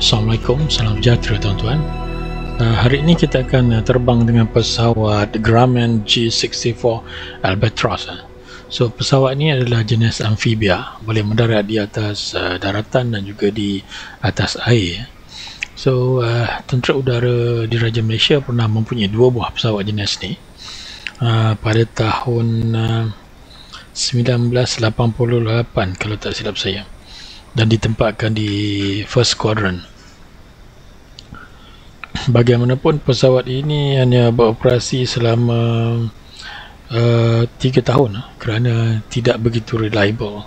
Assalamualaikum, salam sejahtera tuan-tuan. Hari ini kita akan terbang dengan pesawat Grumman G64 Albatros. So pesawat ini adalah jenis amfibia, boleh mendarat di atas daratan dan juga di atas air. So Tentera Udara Diraja Malaysia pernah mempunyai dua buah pesawat jenis ni pada tahun 1988 kalau tak silap saya, dan ditempatkan di First Squadron. Bagaimanapun pesawat ini hanya beroperasi selama 3 tahun kerana tidak begitu reliable.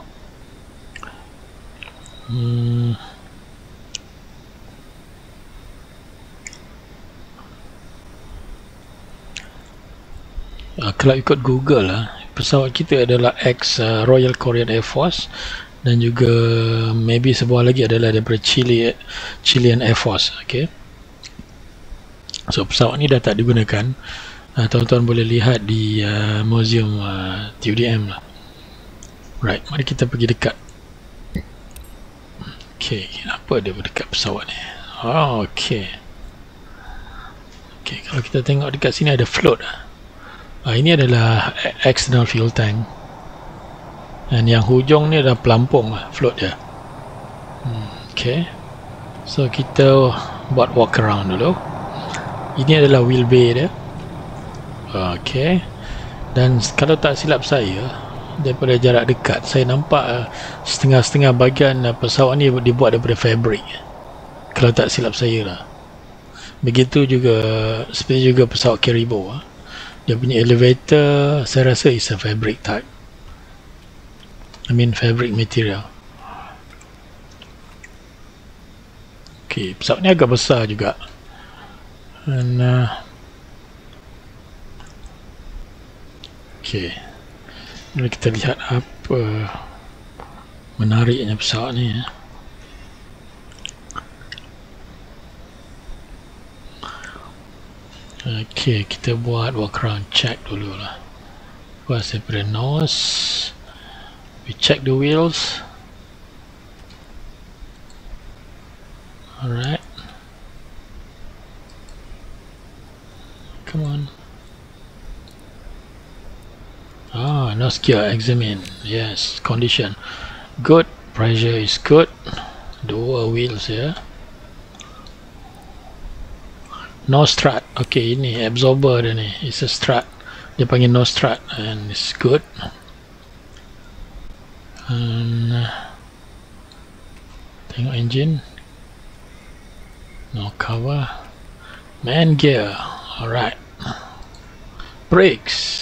Kalau ikut Google, pesawat kita adalah ex Royal Korean Air Force dan juga maybe sebuah lagi adalah daripada Chilean Air Force. Okay. So pesawat ni dah tak digunakan. Tuan-tuan boleh lihat di museum TUDM lah. Right, mari kita pergi dekat. Okay, apa dia berdekat pesawat ni? Okay. Okay, kalau kita tengok dekat sini ada float. Ini adalah external fuel tank. Dan yang hujung ni adalah pelampung float dia. Okay. So kita buat walk around dulu. Ini adalah wheel bay dia. Okay. Dan kalau tak silap saya, daripada jarak dekat saya nampak setengah-setengah bahagian pesawat ni dibuat daripada fabric. Kalau tak silap saya lah. Begitu juga seperti juga pesawat Caribou. Dia punya elevator saya rasa is a fabric type. I mean fabric material. Okay, pesawat ni agak besar juga. Dan okay, mari kita lihat apa menariknya pesawat ni. Okay, kita buat walk around check dulu lah. Buat separate nose. We check the wheels. Alright. Come on. Nose gear examine. Yes, condition good, pressure is good. Dua wheels ya. Nose strut. Okay, ini absorber dia ni. It's a strut. Dia panggil nose strut and it's good. And tengok engine. No cover. Man gear. Alright. Brakes.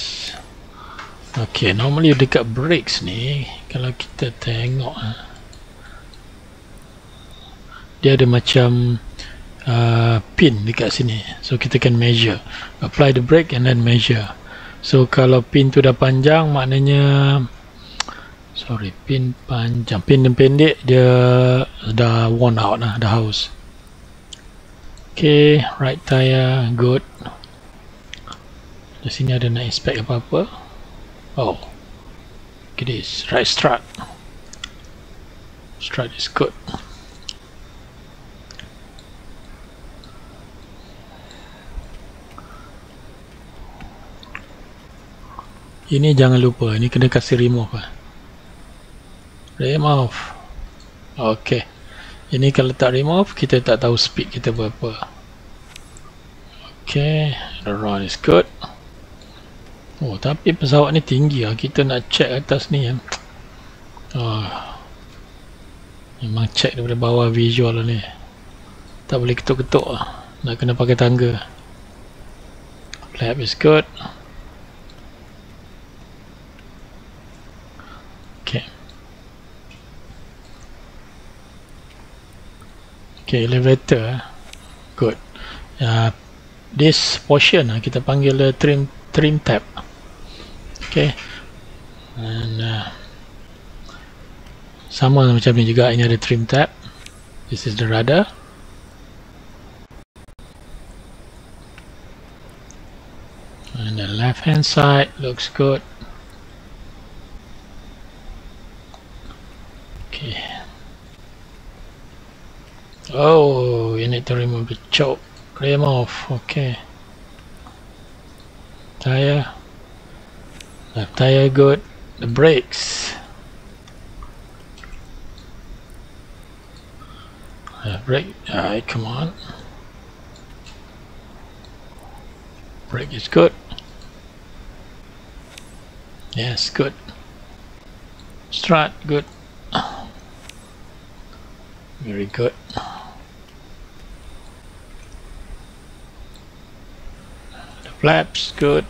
Okay, normally dekat brakes ni, kalau kita tengok, dia ada macam pin dekat sini. So kita can measure. Apply the brake and then measure. So kalau pin tu dah panjang, maknanya pin panjang. Pin pendek, dia dah worn out lah, dah haus. Okay, right tire, good. Di sini ada nak inspect apa-apa. Oh, look at this, right strut. Strut is good. Ini jangan lupa, ini kena kasih remove. Remove. Okay. Ini kalau tak remove, kita tak tahu speed kita berapa. Okay, the run is good. Oh, tapi pesawat ni tinggi lah. Kita nak check atas ni kan. Memang check daripada bawah visual lah ni. Tak boleh ketuk-ketuk lah. Nak kena pakai tangga. Flap is good. Okay. Okay, elevator. Good. This portion kita panggil trim tab. Okay. And sama macam ni juga, ini ada trim tab. This is the rudder. And the left hand side looks good. Okay. Oh, you need to remove the choke. Remove. Okay. Tire. Left tire good. The brakes. Brake. Alright, come on. Brake is good. Yes, good. Strut, good. Very good. The flaps, good.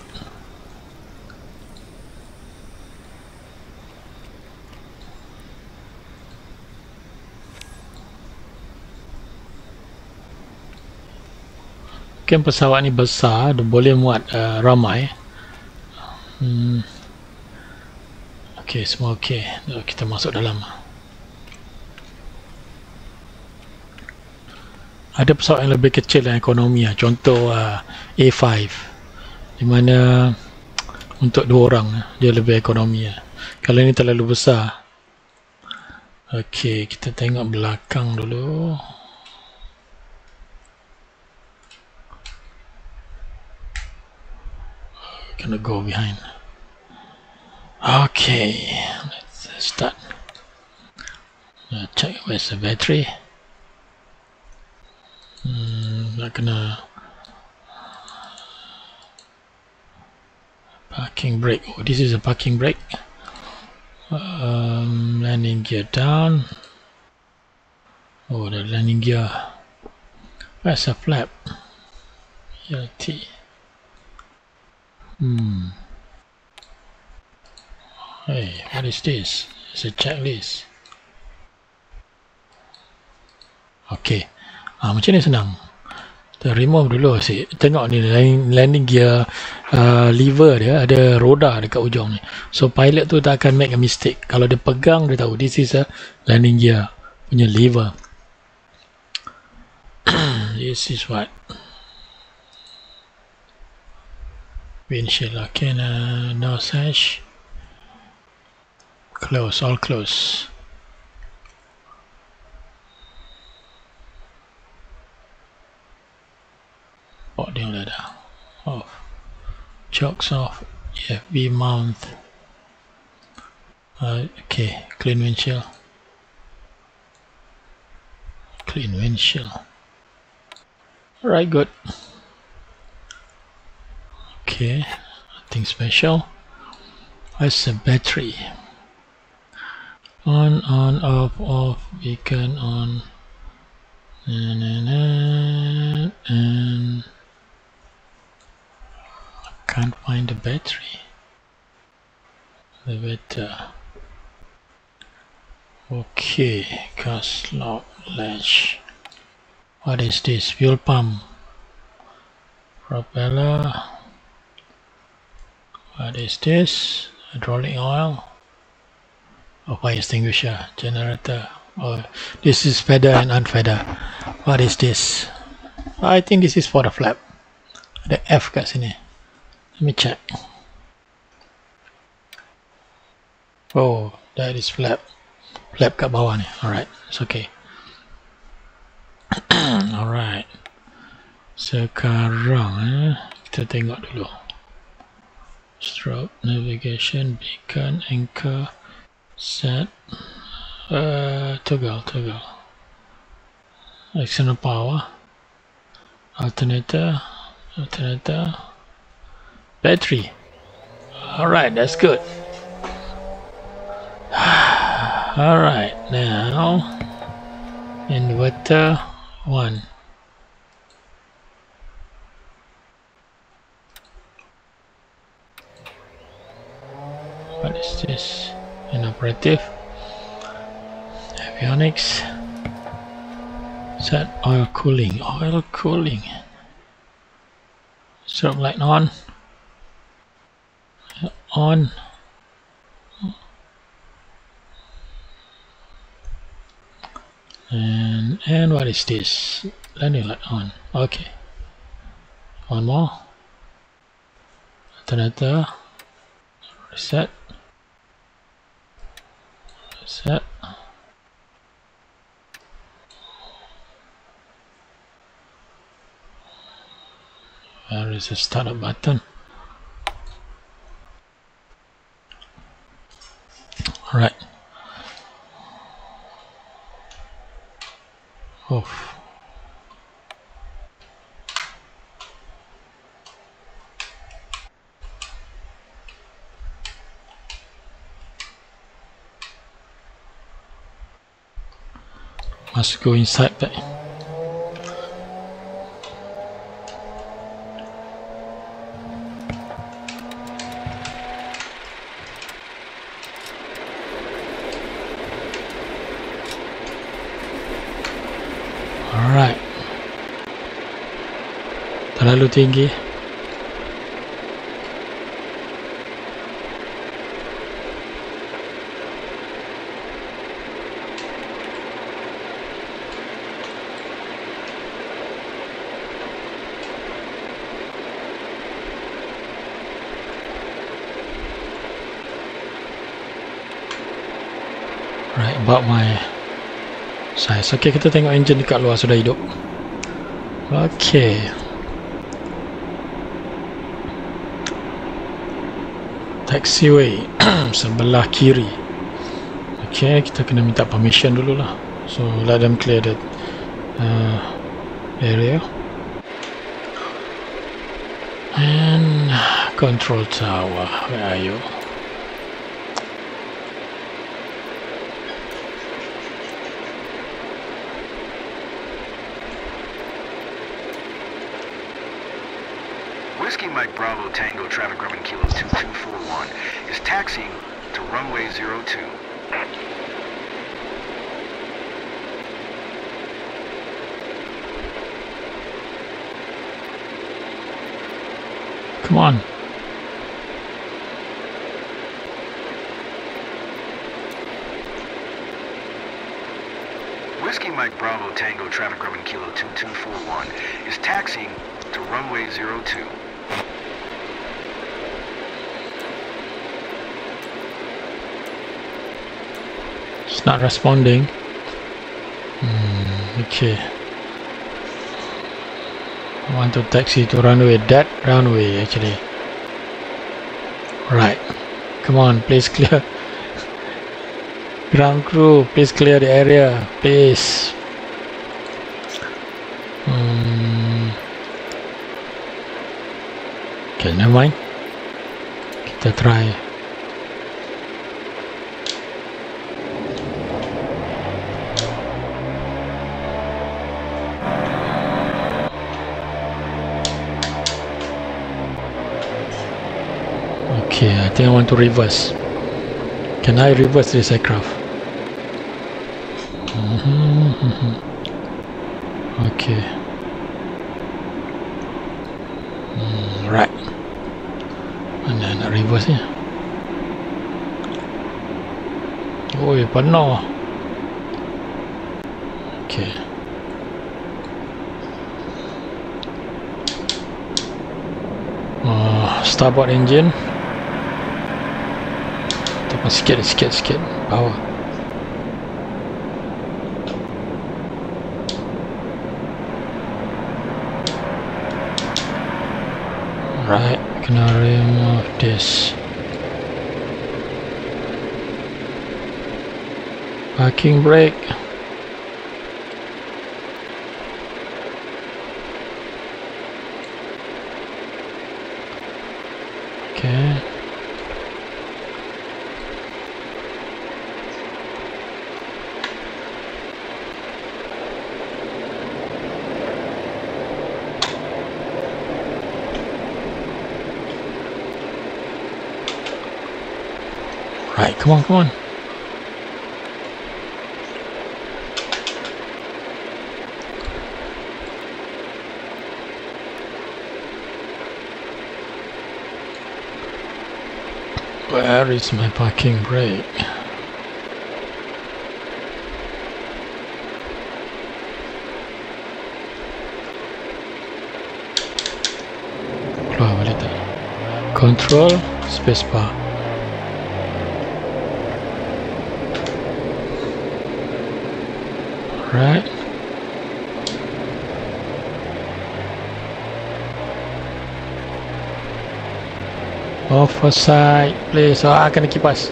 Mungkin pesawat ni besar, dia boleh muat ramai. Okay, semua okay. Kita masuk dalam. Ada pesawat yang lebih kecil dan ekonomi, contoh A5, di mana untuk 2 orang dia lebih ekonomi. Kalau ini terlalu besar. Okay, kita tengok belakang dulu. Gonna go behind. Okay, let's start. Check where's the battery. Nak kena parking brake. Oh, this is a parking brake. Landing gear down. Oh, the landing gear. Where's a flap? LT. Hey, what is this? It's a checklist. Okay, macam ni senang. Kita remove dulu sih. Tengok ni landing gear lever dia ada roda dekat ujung ni. So pilot tu tak akan make a mistake. Kalau dia pegang dia tahu this is a landing gear punya lever. This is what windshield. Okay, no sash. Close, all close. Boarding ladder off. Chokes off. EFB mount. Okay, clean windshield. Clean windshield. Alright, good. Okay, nothing special. Where's the battery? On, off, beacon on. And can't find the battery. The better. Okay, gas lock latch. What is this? Fuel pump. Propeller. What is this? Hydraulic oil. Oh, fire extinguisher. Generator. Oh, this is feather and unfeather. What is this? I think this is for the flap. The F kat sini. Let me check. Oh, that is flap. Flap kat bawah ni. Alright, it's okay. Alright. Sekarang kita tengok dulu. Strobe, navigation, beacon, anchor, set, toggle. External power, alternator, battery. Alright, that's good. Alright, now inverter 1. What is this? Inoperative. Avionics. Set oil cooling. Strobe light on. And what is this? Landing light on. Okay. One more. Alternator. Reset. Where is the startup button? Alright. Off. Must go inside that. Alright. Terlalu tinggi. Right, about my size. Okay, kita tengok engine dekat luar sudah hidup. Okay. Taxiway sebelah kiri. Okay, kita kena minta permission dulu lah. So let them clear the area. And control tower, where are you? Whiskey Mike Bravo Tango traffic Grumman Kilo 2241 is taxiing to runway 02. Come on. Whiskey Mike Bravo Tango traffic Grumman Kilo 2241 is taxiing to runway 02. It's not responding. Okay. I want to taxi to runway, that runway actually. Right. Come on, please clear. Ground crew, please clear the area, please. Okay, never mind. Kita try. Okay, I think I want to reverse. Can I reverse this aircraft? Okay. Right. And then reverse nya. Oi, penuh. Okay. Starboard engine. Tekan sikit bawah. Right, kena remove this. Parking brake. Okay. Right, come on, come on. Where is my parking brake? Keluar balik tak? Control, spacebar. Right. Oversight, please. Kena kipas.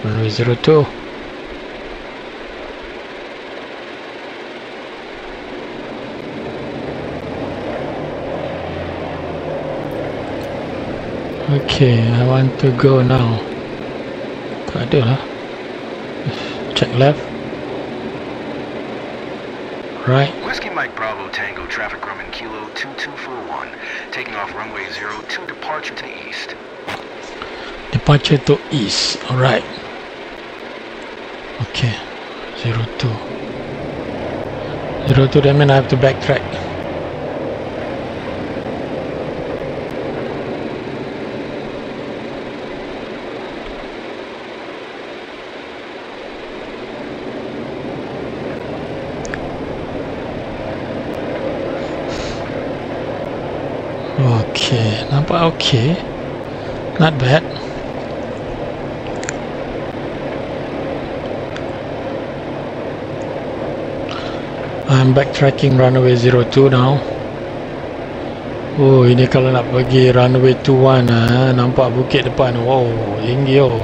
Runway 02. Okay, I want to go now. Tak ada lah. Check left. Right. Whiskey Mike Bravo Tango traffic Grumman Kilo 2241, taking off runway 02, departure to the east. Departure to east. Alright. Okay. 02. 02, that means I have to backtrack. Okay, nampak okay. Not bad. I'm backtracking runway 02 now. Oh, ini kalau nak pergi runway 21 nampak bukit depan. Wow, tinggi oh.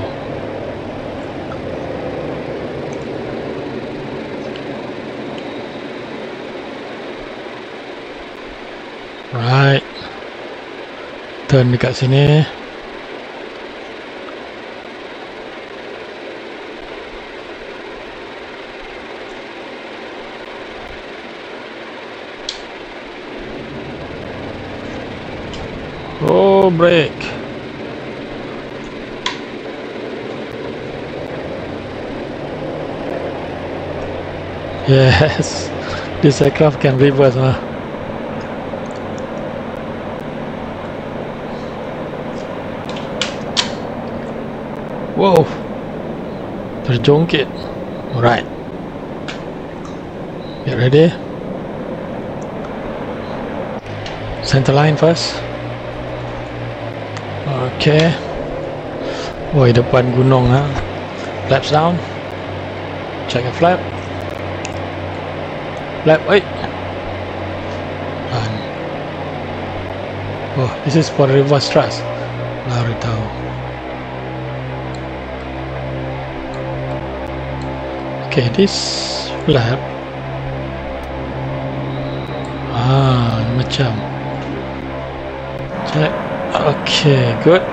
Right. Turn dekat sini. Oh, brake. Yes, this aircraft can reverse, huh? Wow, terjongkit. Alright, get ready. Center line first. Okay. Woi, depan gunung ha. Flaps down. Check the flap. Flap, wait. And oh, this is for reverse thrust. Baru tahu. Okay, this flap. Macam. Check. Okay, good.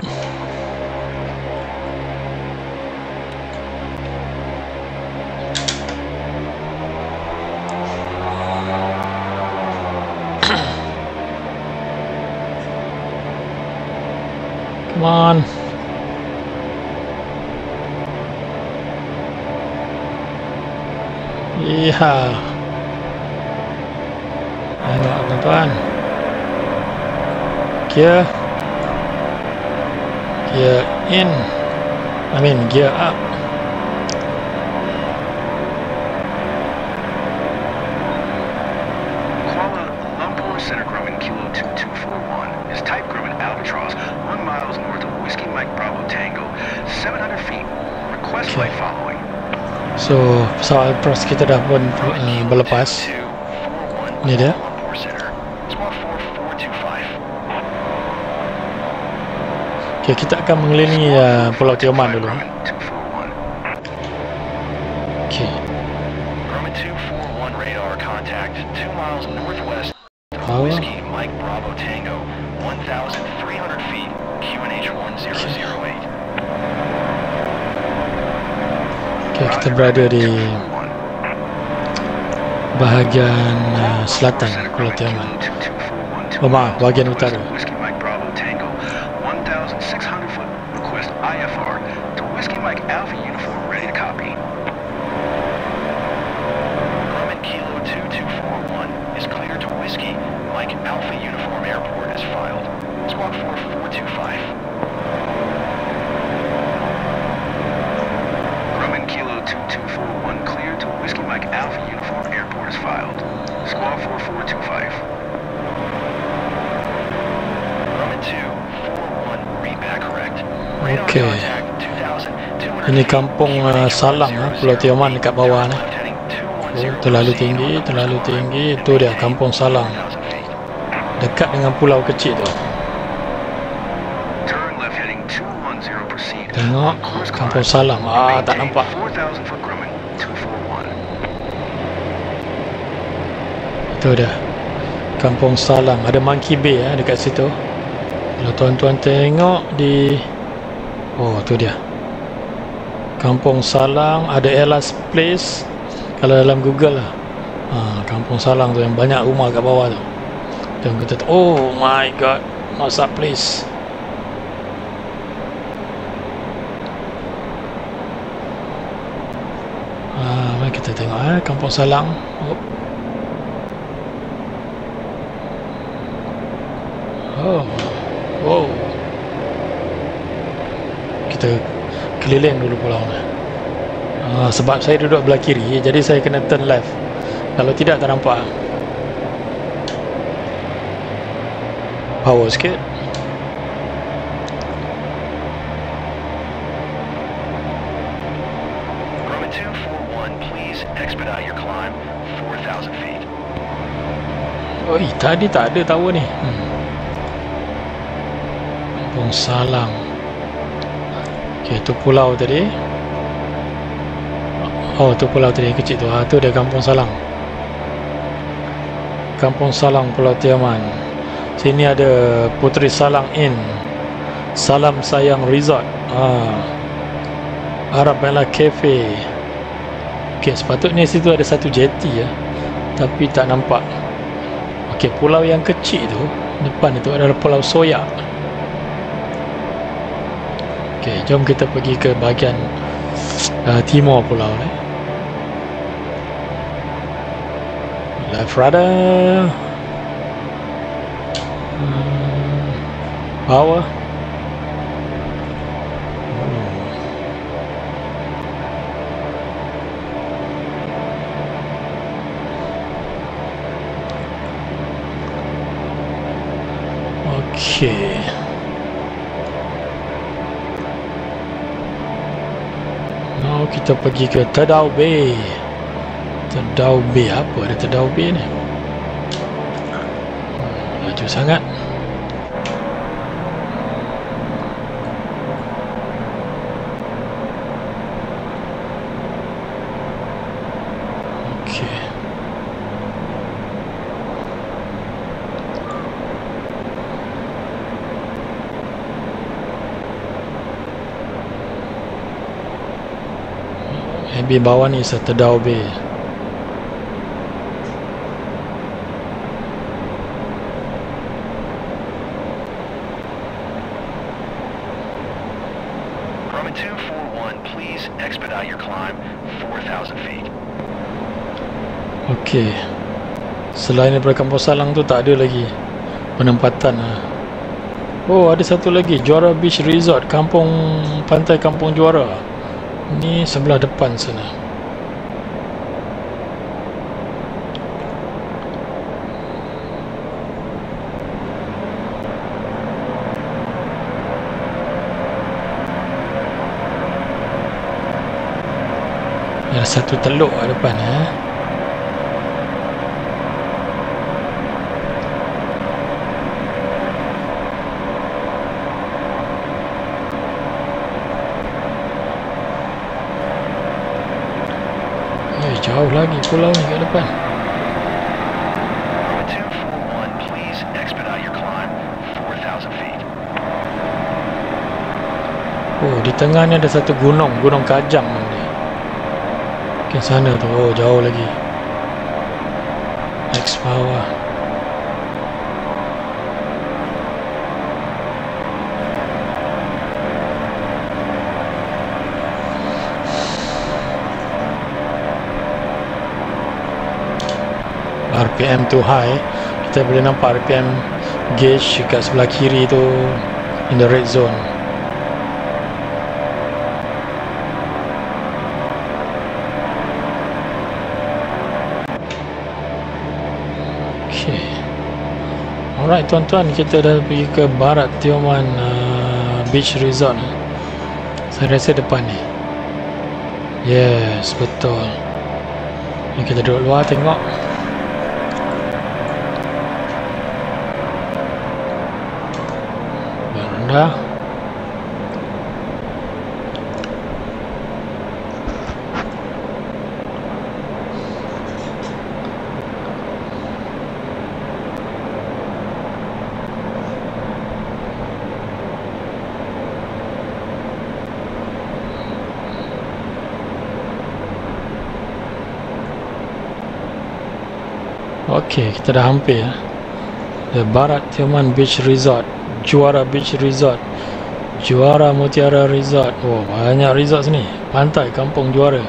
Come on. Yeah. Tengok tuan-tuan. Gear. Gear in. Gear up. Kuala Lumpur Center Grumman Kilo 2241 is type Grumman Albatross, 1 miles north of Whiskey Mike Bravo Tango, 700 feet. Request flight following. So, pesawat Albatross kita dah pun berlepas. Ni dia. Okay, kita akan mengelilingi Pulau Tioman dulu. Okay. Grumman 241 radar contact 2 miles northwest of Whiskey Mike Bravo Tango, 1,300 feet, QNH 1008. Okay, kita berada di bahagian selatan Pulau Tioman. Oh maaf, bahagian utara. Whiskey Mike Bravo Tango, 1,600 foot. Request IFR to Whiskey Mike Alpha Uniform, ready to copy. Grumman Kilo 2241 is cleared to Whiskey Mike Alpha Uniform Airport as filed. Squawk 4425. Grumman Kilo 2241 cleared to Whiskey Mike Alpha Uniform Airport as filed. Squawk 4425. Okay. Ini kampung Salang Pulau Tioman dekat bawah ni. Oh, terlalu tinggi. Itu dia kampung Salang. dekat dengan pulau kecil tu. Turn left heading 210, proceed. Tengok Kampung Salam. Tak nampak. 4000 for Grumman 241. Itu dia, Kampung Salam. Ada Monkey Bay dekat situ. Kalau tuan-tuan tengok di, tu dia, Kampung Salang. Ada Ella's Place kalau dalam Google lah. Kampung Salang tu yang banyak rumah kat bawah tu. Dan kita oh my god, Nosa Place. Mari kita tengok Kampung Salang. Wow. Kita keliling dulu pulau ni. Sebab saya duduk belah kiri, jadi saya kena turn left. Kalau tidak, tak nampak. Power sikit. Grumman 241, please expedite your climb 4000 feet. Tadi tak ada tower ni. Kampung Salang. Okey, tu pulau tadi. Tu pulau tadi kecil tu. Tu dia Kampung Salang. Kampung Salang, Pulau Tioman. Sini ada Puteri Salang Inn, Salam Sayang Resort, Arab Mela Cafe. Okey, sepatutnya situ ada satu jetty tapi tak nampak. Okey, pulau yang kecil tu depan itu adalah Pulau Soyak. Okey, jom kita pergi ke bahagian timur pulau ni. Left rudder. Power. Okey. Now kita pergi ke Tadau Bay. Tadau Bay, apa ada Tadau Bay ni? Laju sangat. Maybe bawah ni Tadau Bay. Grumman 241, please expedite your climb 4000 feet. Okey. Selain daripada Kampung Salang tu tak ada lagi penempatan. Ada satu lagi, Juara Beach Resort, pantai Kampung Juara. Ni sebelah depan sana. Ada satu teluk kat depan. Jauh lagi pulau ni kat depan. Grumman 241, please expedite your climb 4000 feet. Di tengah ni ada satu gunung, Gunung Kajang ni. Ke sana tu, jauh lagi. Next power. RPM too high. Kita boleh nampak RPM gauge kat sebelah kiri tu in the red zone. Okay. Alright tuan-tuan, kita dah pergi ke barat Tioman Beach Resort. Saya rasa depan ni. Yes, betul. Ni kita duduk luar tengok. dah. Okey, kita dah hampir. The Barat Tioman Beach Resort, Juara Beach Resort, Juara Mutiara Resort. Oh, banyak resort sini. Pantai Kampung Juara.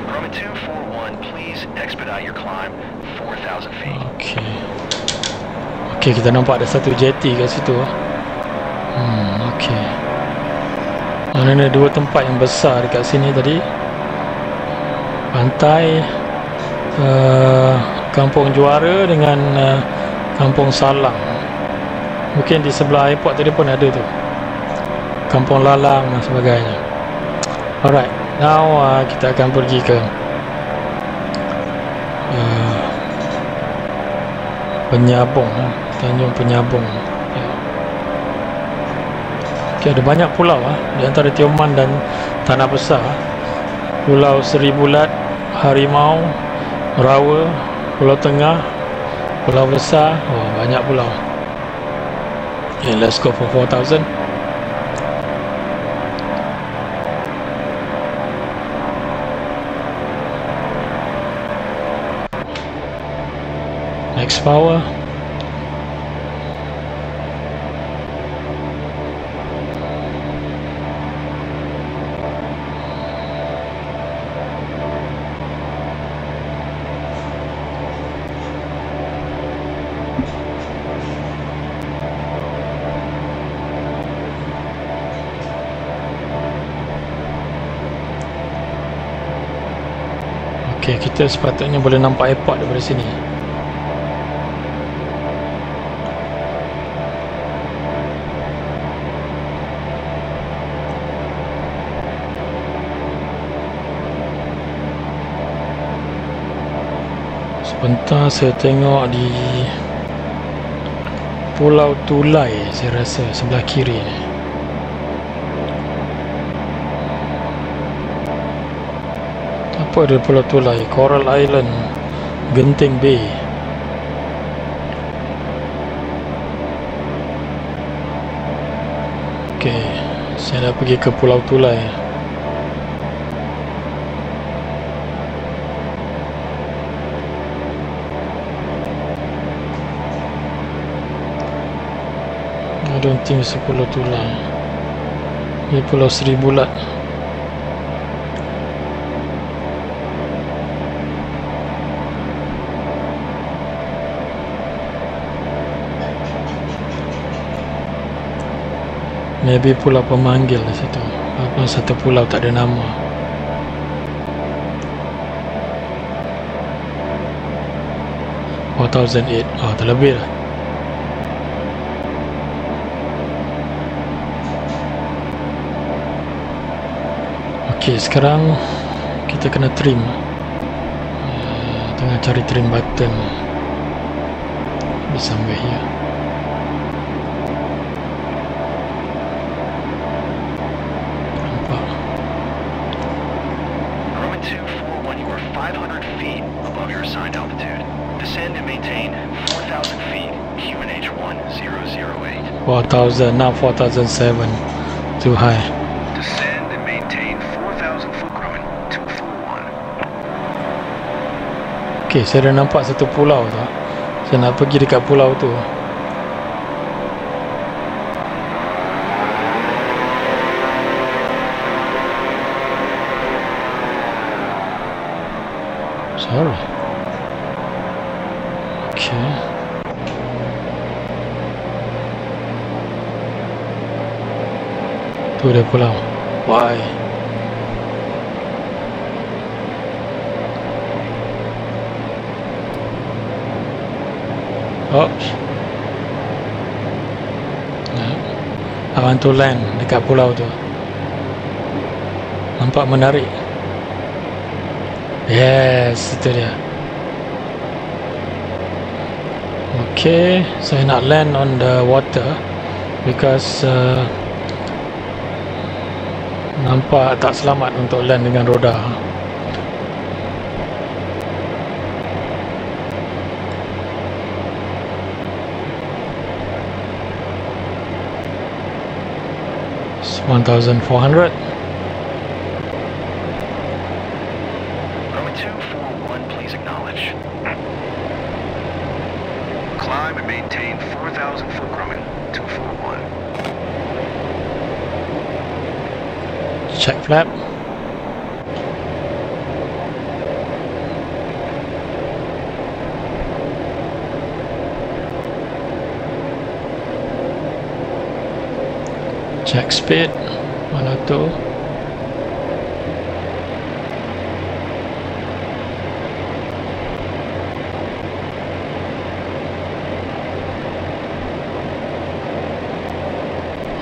Grumman 241, please expedite your climb 4,000 feet. Okey. Okey, kita nampak ada satu jetty kat situ. Okey. Mana ada dua tempat yang besar dekat sini tadi. Pantai Kampung Juara dengan Kampung Salang. Mungkin di sebelah airport tadi pun ada tu, Kampung Lalang dan sebagainya. Alright, now kita akan pergi ke Penyabong, Tanjung Penyabong. Okay, ada banyak pulau di antara Tioman dan Tanah Besar. Pulau Seri Bulat, Harimau, Rawa, Pulau Tengah, Pulau Besar. Oh, banyak pulau. Okay, let's go for 4,000. Max power. Okey, kita sepatutnya boleh nampak airport daripada sini. Sebentar saya tengok di Pulau Tulai, saya rasa sebelah kiri ni. Apa ada Pulau Tulai? Coral Island, Genting Bay. Okey, saya dah pergi ke Pulau Tulai. I don't think it's Pulau Tulai. Ini Pulau Seri Bulat. Maybe Pulau Pemanggil di situ. Apa satu pulau tak ada nama. Oh, 1008. Oh, terlebih lah. Okey, sekarang kita kena trim. Tengah cari trim button. Somewhere here. Nampak. Grumman 241, you are 500 feet above your assigned altitude. Descend and maintain 4,000 feet. QNH 1008. 4,000, now 4,007. Too high. Descend and maintain 4,000 foot. Grumman 241. Okey, saya dah nampak satu pulau tu. Saya nak pergi dekat pulau tu. Sorry. Okay. Tu dia pulau. Why? Oops. I want to land dekat pulau tu. Nampak menarik. Yes, itu dia. Okay, saya nak land on the water because nampak tak selamat untuk land dengan roda. It's 1,400. Roman 241, please acknowledge. Climb and maintain 4,000 foot, Grumman 241. Check flap. Check speed. 102.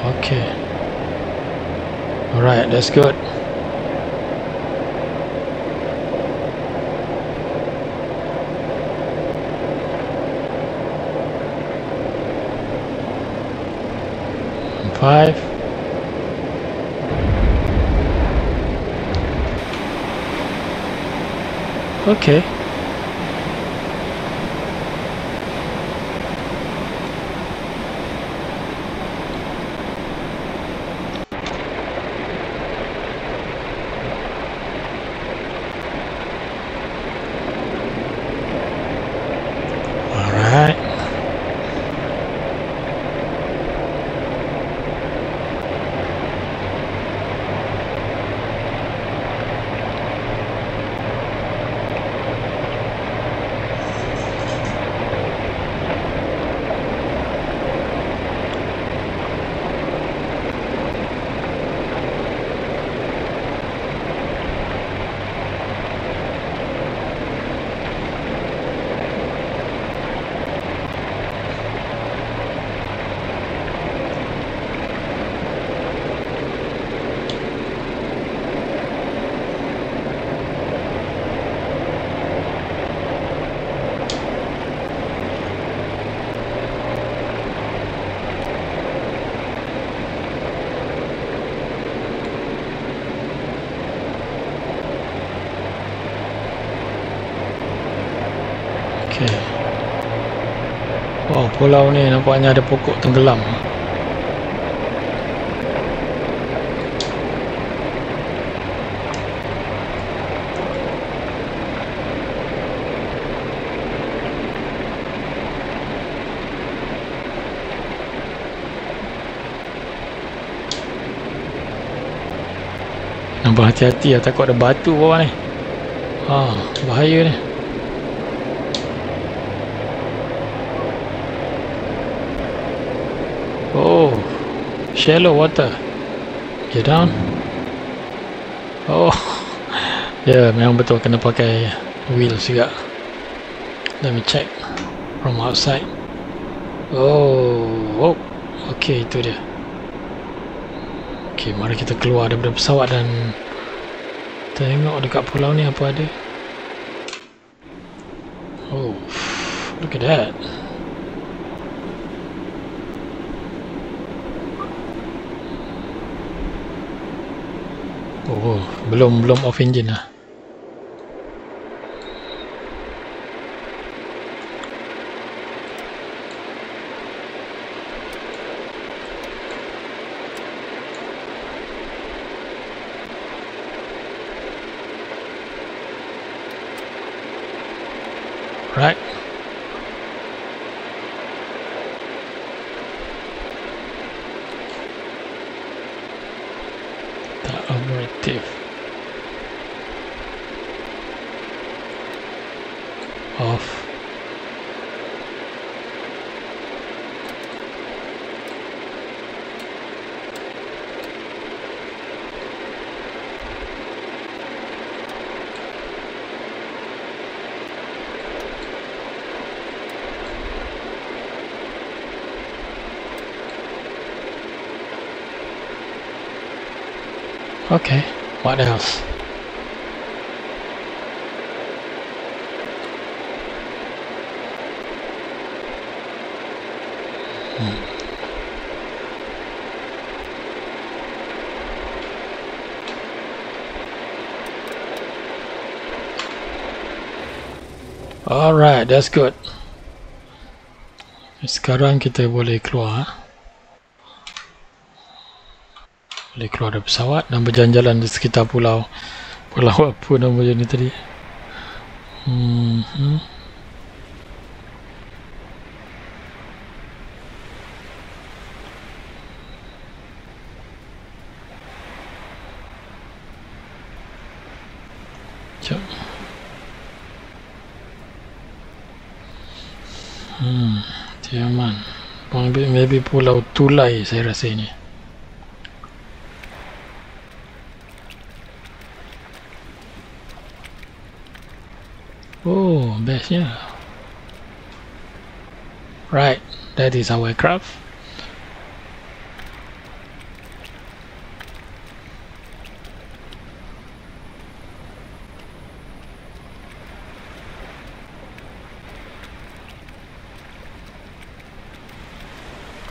Okay. Alright, that's good. Five. Okay. Alright. Okay. Wow, pulau ni nampaknya ada pokok tenggelam. Nampak hati-hati lah, takut ada batu bawah ni. Bahaya ni. Oh, shallow water. Get down. Oh, ya, memang betul kena pakai wheels juga. Let me check from outside. Oh, okay, itu dia. Okay, mari kita keluar daripada pesawat dan tengok dekat pulau ni apa ada. Oh, look at that. Oh, belum off engine lah. Right. The operative off. Okay, what else? Alright, that's good. Sekarang kita boleh keluar. Boleh keluar dari pesawat dan berjalan-jalan di sekitar pulau. Pulau apa nama ni tadi? Sekejap. Tioman. Maybe Pulau Tulai saya rasa ini. Oh, bestnya. Right, that is our aircraft.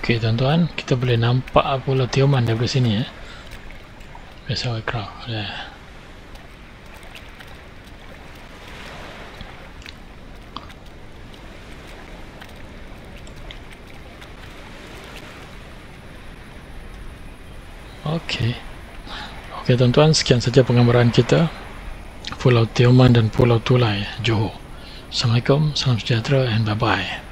Okay, tuan-tuan, kita boleh nampak Pulau Tioman daripada sini ya. Biasa aircraft. Okey. Okey tuan-tuan, sekian saja penggambaran kita Pulau Tioman dan Pulau Tulai, Johor. Assalamualaikum, salam sejahtera and bye-bye.